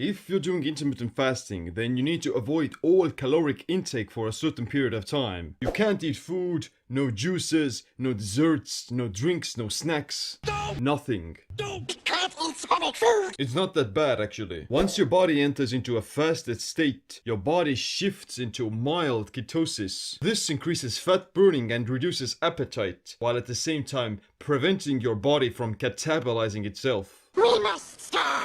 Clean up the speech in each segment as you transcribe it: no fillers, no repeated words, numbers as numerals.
If you're doing intermittent fasting, then you need to avoid all caloric intake for a certain period of time. You can't eat food, no juices, no desserts, no drinks, no snacks. Nothing. Can't eat Spanish food. It's not that bad actually. Once your body enters into a fasted state, your body shifts into mild ketosis. This increases fat burning and reduces appetite, while at the same time preventing your body from catabolizing itself. We must starve.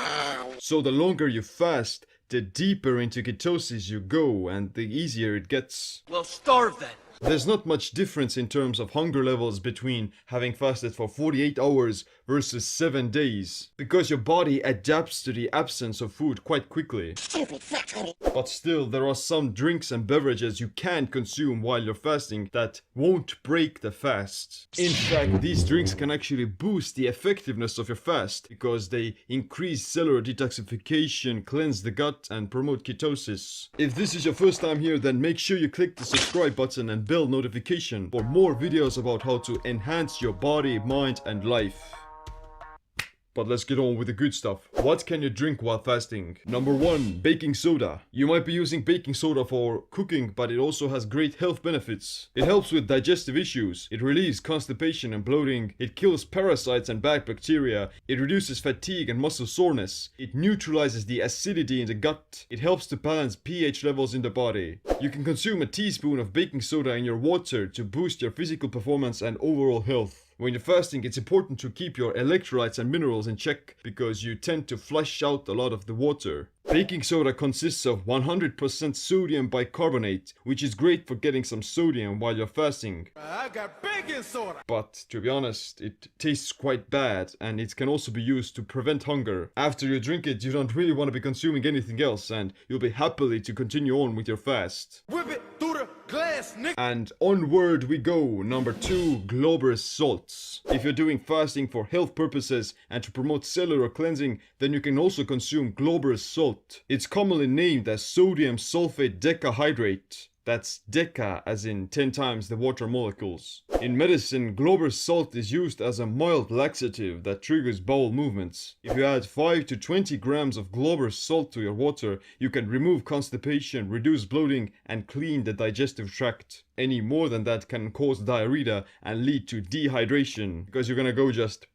So the longer you fast, the deeper into ketosis you go and the easier it gets. Well, starve then. There's not much difference in terms of hunger levels between having fasted for 48 hours versus 7 days, because your body adapts to the absence of food quite quickly. Stupid fucker. But still, there are some drinks and beverages you can consume while you're fasting that won't break the fast. In fact, these drinks can actually boost the effectiveness of your fast, because they increase cellular detoxification, cleanse the gut, and promote ketosis. If this is your first time here, then make sure you click the subscribe button and bell notification for more videos about how to enhance your body, mind, and life. But let's get on with the good stuff. What can you drink while fasting? Number 1, baking soda. You might be using baking soda for cooking, but it also has great health benefits. It helps with digestive issues. It relieves constipation and bloating. It kills parasites and bad bacteria. It reduces fatigue and muscle soreness. It neutralizes the acidity in the gut. It helps to balance pH levels in the body. You can consume a teaspoon of baking soda in your water to boost your physical performance and overall health. When you're fasting, it's important to keep your electrolytes and minerals in check because you tend to flush out a lot of the water. Baking soda consists of 100% sodium bicarbonate, which is great for getting some sodium while you're fasting. I got baking soda. But to be honest, it tastes quite bad and it can also be used to prevent hunger. After you drink it, you don't really want to be consuming anything else and you'll be happily to continue on with your fast. Whip it through the glass, nigga. And onward we go. Number 2, Glober's salts. If you're doing fasting for health purposes and to promote cellular cleansing, then you can also consume Glober's salt. It's commonly named as sodium sulfate decahydrate. That's deca as in 10 times the water molecules. In medicine, Glober's salt is used as a mild laxative that triggers bowel movements. If you add 5 to 20 grams of Glober's salt to your water, you can remove constipation, reduce bloating, and clean the digestive tract. Any more than that can cause diarrhea and lead to dehydration, because you're gonna go just,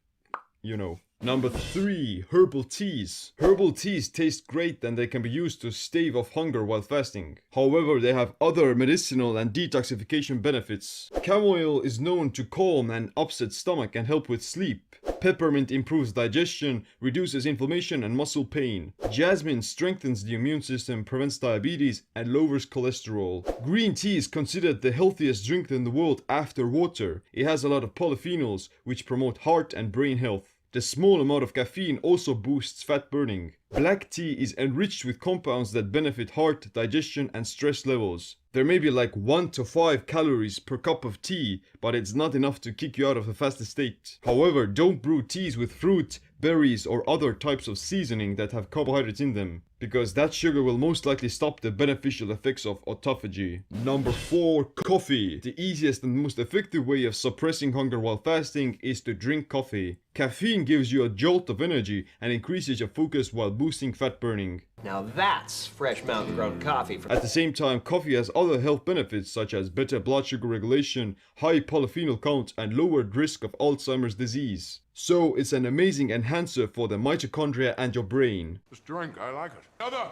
you know. Number 3, herbal teas. Herbal teas taste great and they can be used to stave off hunger while fasting. However, they have other medicinal and detoxification benefits. Chamomile is known to calm an upset stomach and help with sleep. Peppermint improves digestion, reduces inflammation and muscle pain. Jasmine strengthens the immune system, prevents diabetes, and lowers cholesterol. Green tea is considered the healthiest drink in the world after water. It has a lot of polyphenols, which promote heart and brain health. The small amount of caffeine also boosts fat burning. Black tea is enriched with compounds that benefit heart, digestion, and stress levels. There may be like 1 to 5 calories per cup of tea, but it's not enough to kick you out of a fasted state. However, don't brew teas with fruit, berries, or other types of seasoning that have carbohydrates in them, because that sugar will most likely stop the beneficial effects of autophagy. Number 4, coffee. The easiest and most effective way of suppressing hunger while fasting is to drink coffee. Caffeine gives you a jolt of energy and increases your focus while boosting fat burning. Now that's fresh mountain grown coffee. At the same time, coffee has other health benefits such as better blood sugar regulation, high polyphenol count, and lowered risk of Alzheimer's disease. So it's an amazing enhancer for the mitochondria and your brain. This drink, I like it. Another.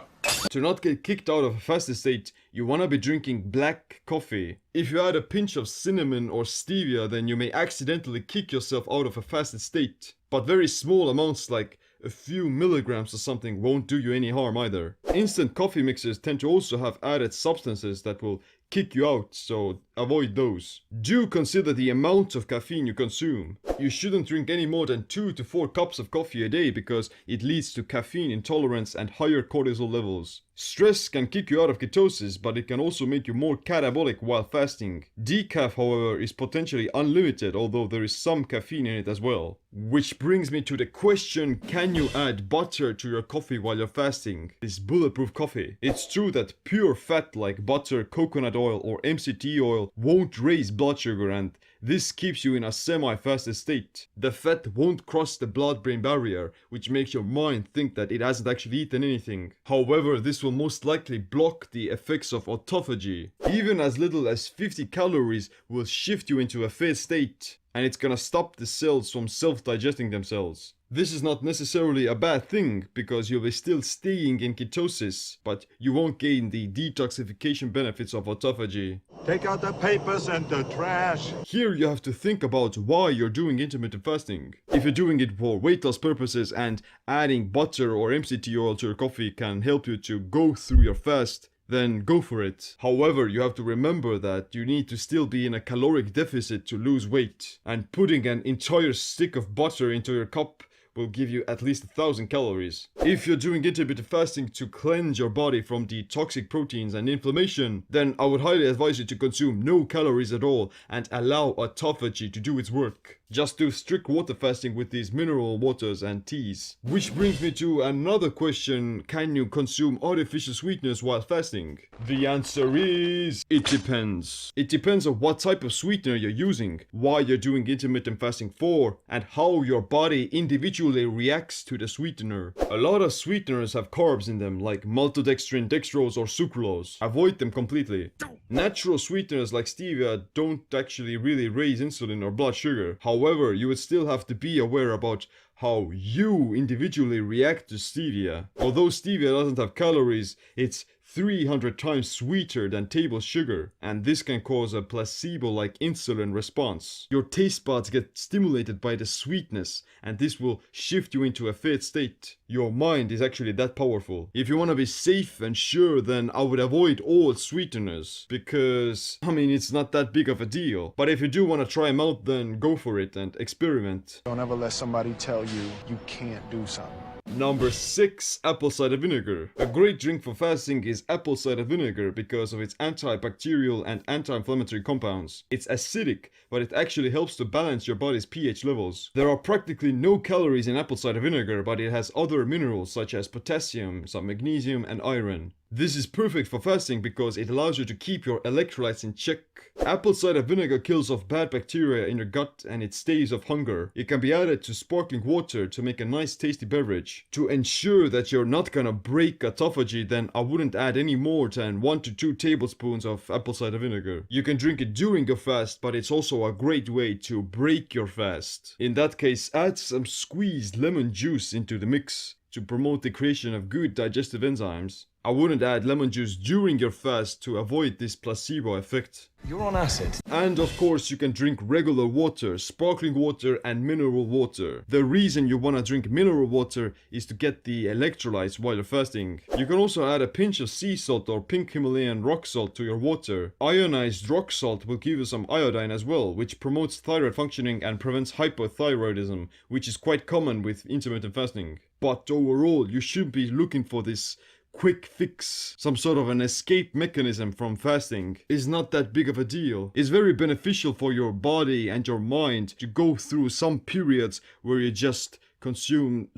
To not get kicked out of a fasted state, you wanna be drinking black coffee. If you add a pinch of cinnamon or stevia, then you may accidentally kick yourself out of a fasted state. But very small amounts like a few milligrams or something won't do you any harm either. Instant coffee mixers tend to also have added substances that will kick you out, so avoid those. Do consider the amount of caffeine you consume. You shouldn't drink any more than 2 to 4 cups of coffee a day because it leads to caffeine intolerance and higher cortisol levels. Stress can kick you out of ketosis, but it can also make you more catabolic while fasting. Decaf, however, is potentially unlimited, although there is some caffeine in it as well. Which brings me to the question, can you add butter to your coffee while you're fasting? This bulletproof coffee. It's true that pure fat like butter, coconut oil, or MCT oil won't raise blood sugar, and This keeps you in a semi-fasted state. The fat won't cross the blood-brain barrier, which makes your mind think that it hasn't actually eaten anything. However, this will most likely block the effects of autophagy. Even as little as 50 calories will shift you into a fat state, and it's gonna stop the cells from self-digesting themselves. This is not necessarily a bad thing, because you'll be still staying in ketosis, but you won't gain the detoxification benefits of autophagy. Take out the papers and the trash. Here you have to think about why you're doing intermittent fasting. If you're doing it for weight loss purposes and adding butter or MCT oil to your coffee can help you to go through your fast, then go for it. However, you have to remember that you need to still be in a caloric deficit to lose weight, and putting an entire stick of butter into your cup will give you at least 1,000 calories. If you're doing intermittent fasting to cleanse your body from the toxic proteins and inflammation, then I would highly advise you to consume no calories at all and allow autophagy to do its work. Just do strict water fasting with these mineral waters and teas. Which brings me to another question: can you consume artificial sweeteners while fasting? The answer is, it depends. It depends on what type of sweetener you're using, why you're doing intermittent fasting for, and how your body individually reacts to the sweetener. A lot of sweeteners have carbs in them, like maltodextrin, dextrose, or sucralose. Avoid them completely. Natural sweeteners like stevia don't actually really raise insulin or blood sugar. However, you would still have to be aware about how you individually react to stevia. Although stevia doesn't have calories, it's 300 times sweeter than table sugar, and this can cause a placebo-like insulin response. Your taste buds get stimulated by the sweetness, and this will shift you into a fat state. Your mind is actually that powerful. If you want to be safe and sure, then I would avoid all sweeteners, because, I mean, it's not that big of a deal. But if you do want to try them out, then go for it and experiment. Don't ever let somebody tell you you can't do something. Number 6. Apple cider vinegar. A great drink for fasting is apple cider vinegar because of its antibacterial and anti-inflammatory compounds. It's acidic, but it actually helps to balance your body's pH levels. There are practically no calories in apple cider vinegar, but it has other minerals such as potassium, some magnesium, and iron. This is perfect for fasting because it allows you to keep your electrolytes in check. Apple cider vinegar kills off bad bacteria in your gut and it staves off hunger. It can be added to sparkling water to make a nice tasty beverage. To ensure that you're not gonna break autophagy, then I wouldn't add any more than 1 to 2 tablespoons of apple cider vinegar. You can drink it during your fast, but it's also a great way to break your fast. In that case, add some squeezed lemon juice into the mix to promote the creation of good digestive enzymes. I wouldn't add lemon juice during your fast to avoid this placebo effect. You're on acid. And of course you can drink regular water, sparkling water and mineral water. The reason you want to drink mineral water is to get the electrolytes while you're fasting. You can also add a pinch of sea salt or pink Himalayan rock salt to your water. Ionized rock salt will give you some iodine as well, which promotes thyroid functioning and prevents hypothyroidism, which is quite common with intermittent fasting. But overall, you should be looking for this quick fix, some sort of an escape mechanism from fasting. Is not that big of a deal. It's very beneficial for your body and your mind to go through some periods where you just consume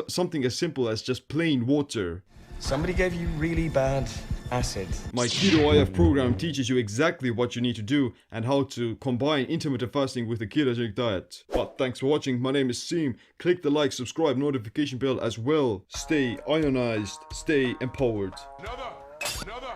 something as simple as just plain water. Somebody gave you really bad acid. My Keto IF program teaches you exactly what you need to do and how to combine intermittent fasting with a ketogenic diet. But thanks for watching. My name is Seem. Click the like, subscribe, notification bell as well. Stay ionized, stay empowered. Another.